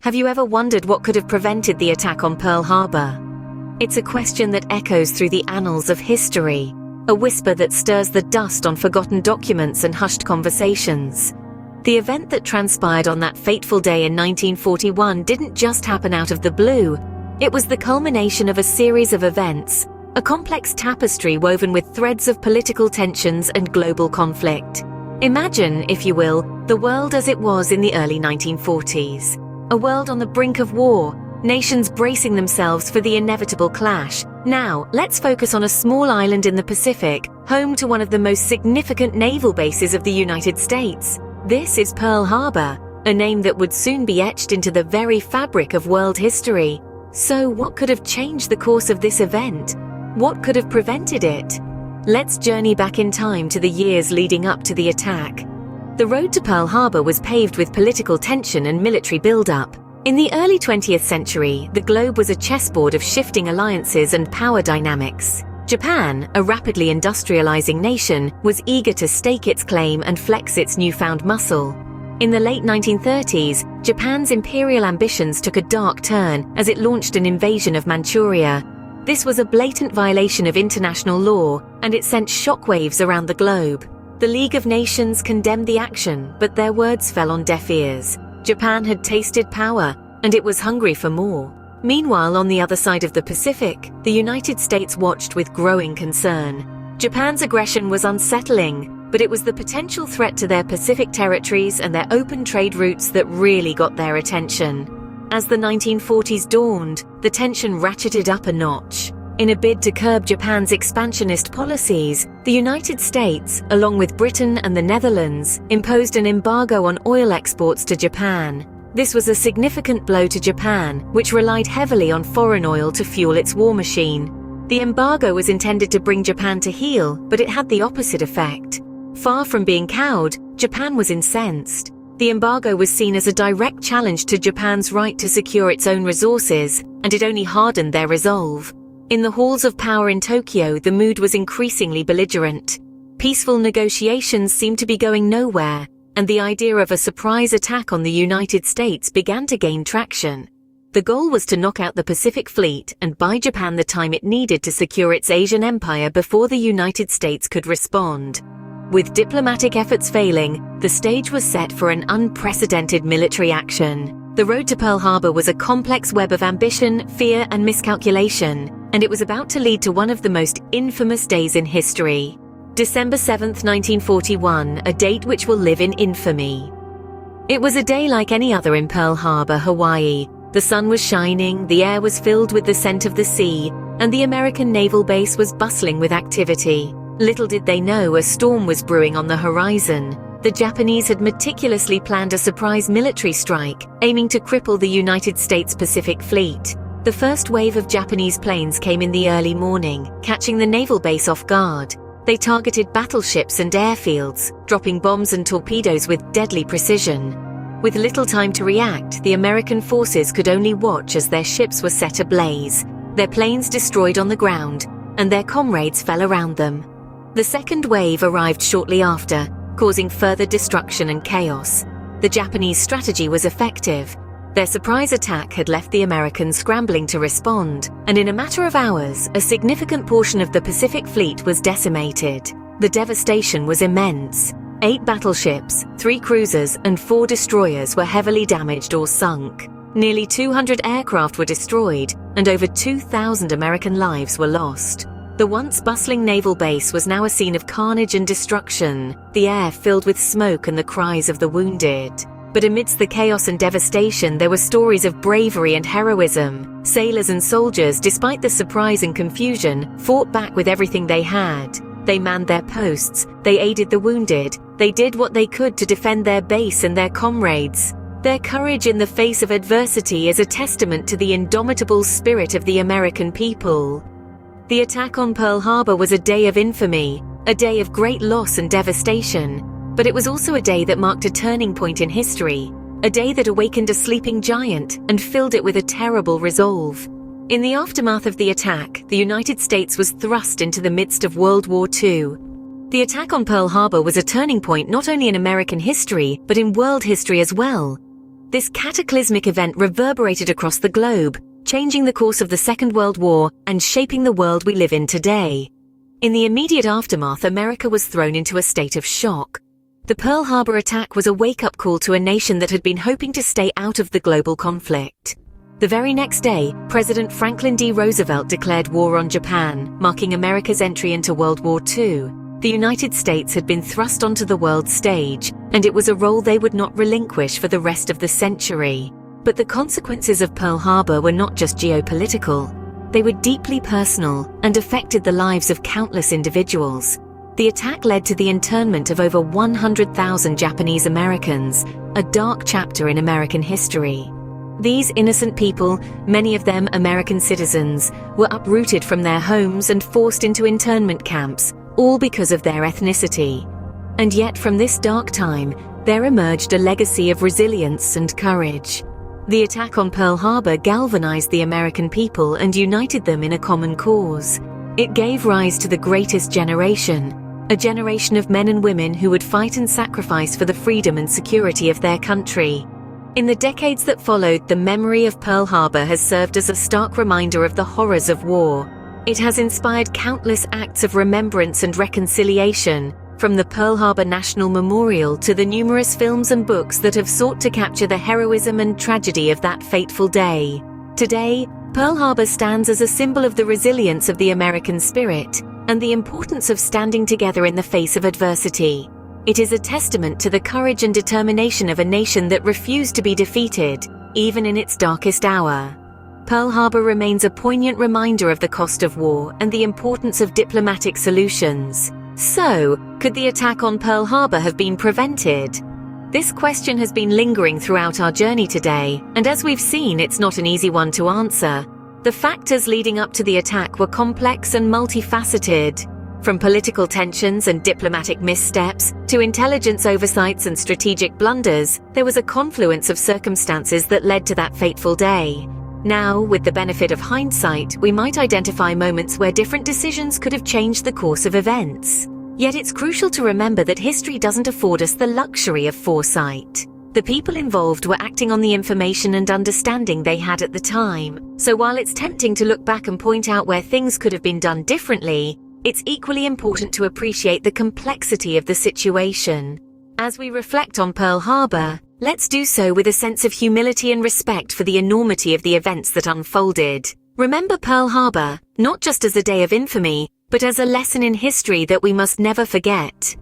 Have you ever wondered what could have prevented the attack on Pearl Harbor? It's a question that echoes through the annals of history, a whisper that stirs the dust on forgotten documents and hushed conversations. The event that transpired on that fateful day in 1941 didn't just happen out of the blue. It was the culmination of a series of events, a complex tapestry woven with threads of political tensions and global conflict. Imagine, if you will, the world as it was in the early 1940s. A world on the brink of war, nations bracing themselves for the inevitable clash. Now, let's focus on a small island in the Pacific, home to one of the most significant naval bases of the United States. This is Pearl Harbor, a name that would soon be etched into the very fabric of world history. So, what could have changed the course of this event? What could have prevented it? Let's journey back in time to the years leading up to the attack. The road to Pearl Harbor was paved with political tension and military buildup. In the early 20th century, the globe was a chessboard of shifting alliances and power dynamics. Japan, a rapidly industrializing nation, was eager to stake its claim and flex its newfound muscle. In the late 1930s, Japan's imperial ambitions took a dark turn as it launched an invasion of Manchuria. This was a blatant violation of international law, and it sent shockwaves around the globe. The League of Nations condemned the action, but their words fell on deaf ears. Japan had tasted power, and it was hungry for more. Meanwhile, on the other side of the Pacific, the United States watched with growing concern. Japan's aggression was unsettling, but it was the potential threat to their Pacific territories and their open trade routes that really got their attention. As the 1940s dawned, the tension ratcheted up a notch. In a bid to curb Japan's expansionist policies, the United States, along with Britain and the Netherlands, imposed an embargo on oil exports to Japan. This was a significant blow to Japan, which relied heavily on foreign oil to fuel its war machine. The embargo was intended to bring Japan to heel, but it had the opposite effect. Far from being cowed, Japan was incensed. The embargo was seen as a direct challenge to Japan's right to secure its own resources, and it only hardened their resolve. In the halls of power in Tokyo, the mood was increasingly belligerent. Peaceful negotiations seemed to be going nowhere, and the idea of a surprise attack on the United States began to gain traction. The goal was to knock out the Pacific Fleet and buy Japan the time it needed to secure its Asian empire before the United States could respond. With diplomatic efforts failing, the stage was set for an unprecedented military action. The road to Pearl Harbor was a complex web of ambition, fear, and miscalculation, and it was about to lead to one of the most infamous days in history. December 7, 1941, a date which will live in infamy. It was a day like any other in Pearl Harbor, Hawaii. The sun was shining, the air was filled with the scent of the sea, and the American naval base was bustling with activity. Little did they know a storm was brewing on the horizon. The Japanese had meticulously planned a surprise military strike, aiming to cripple the United States Pacific Fleet. The first wave of Japanese planes came in the early morning, catching the naval base off guard. They targeted battleships and airfields, dropping bombs and torpedoes with deadly precision. With little time to react, the American forces could only watch as their ships were set ablaze, their planes destroyed on the ground, and their comrades fell around them. The second wave arrived shortly after, causing further destruction and chaos. The Japanese strategy was effective. Their surprise attack had left the Americans scrambling to respond, and in a matter of hours, a significant portion of the Pacific Fleet was decimated. The devastation was immense. 8 battleships, 3 cruisers, and 4 destroyers were heavily damaged or sunk. Nearly 200 aircraft were destroyed, and over 2,000 American lives were lost. The once bustling naval base was now a scene of carnage and destruction, the air filled with smoke and the cries of the wounded. But amidst the chaos and devastation, there were stories of bravery and heroism. Sailors and soldiers, despite the surprise and confusion, fought back with everything they had. They manned their posts, they aided the wounded, they did what they could to defend their base and their comrades. Their courage in the face of adversity is a testament to the indomitable spirit of the American people. The attack on Pearl Harbor was a day of infamy, a day of great loss and devastation. But it was also a day that marked a turning point in history, a day that awakened a sleeping giant and filled it with a terrible resolve. In the aftermath of the attack, the United States was thrust into the midst of World War II. The attack on Pearl Harbor was a turning point not only in American history, but in world history as well. This cataclysmic event reverberated across the globe, changing the course of the Second World War and shaping the world we live in today. In the immediate aftermath, America was thrown into a state of shock. The Pearl Harbor attack was a wake-up call to a nation that had been hoping to stay out of the global conflict. The very next day, President Franklin D. Roosevelt declared war on Japan, marking America's entry into World War II. The United States had been thrust onto the world stage, and it was a role they would not relinquish for the rest of the century. But the consequences of Pearl Harbor were not just geopolitical. They were deeply personal and affected the lives of countless individuals. The attack led to the internment of over 100,000 Japanese Americans, a dark chapter in American history. These innocent people, many of them American citizens, were uprooted from their homes and forced into internment camps, all because of their ethnicity. And yet from this dark time, there emerged a legacy of resilience and courage. The attack on Pearl Harbor galvanized the American people and united them in a common cause. It gave rise to the greatest generation, a generation of men and women who would fight and sacrifice for the freedom and security of their country. In the decades that followed, the memory of Pearl Harbor has served as a stark reminder of the horrors of war. It has inspired countless acts of remembrance and reconciliation, from the Pearl Harbor National Memorial to the numerous films and books that have sought to capture the heroism and tragedy of that fateful day. Today, Pearl Harbor stands as a symbol of the resilience of the American spirit and the importance of standing together in the face of adversity. It is a testament to the courage and determination of a nation that refused to be defeated, even in its darkest hour. Pearl Harbor remains a poignant reminder of the cost of war and the importance of diplomatic solutions. So, could the attack on Pearl Harbor have been prevented? This question has been lingering throughout our journey today, and as we've seen, it's not an easy one to answer. The factors leading up to the attack were complex and multifaceted. From political tensions and diplomatic missteps to intelligence oversights and strategic blunders, there was a confluence of circumstances that led to that fateful day. Now, with the benefit of hindsight, we might identify moments where different decisions could have changed the course of events. Yet it's crucial to remember that history doesn't afford us the luxury of foresight. The people involved were acting on the information and understanding they had at the time. So while it's tempting to look back and point out where things could have been done differently, it's equally important to appreciate the complexity of the situation. As we reflect on Pearl Harbor, let's do so with a sense of humility and respect for the enormity of the events that unfolded. Remember Pearl Harbor, not just as a day of infamy, but as a lesson in history that we must never forget.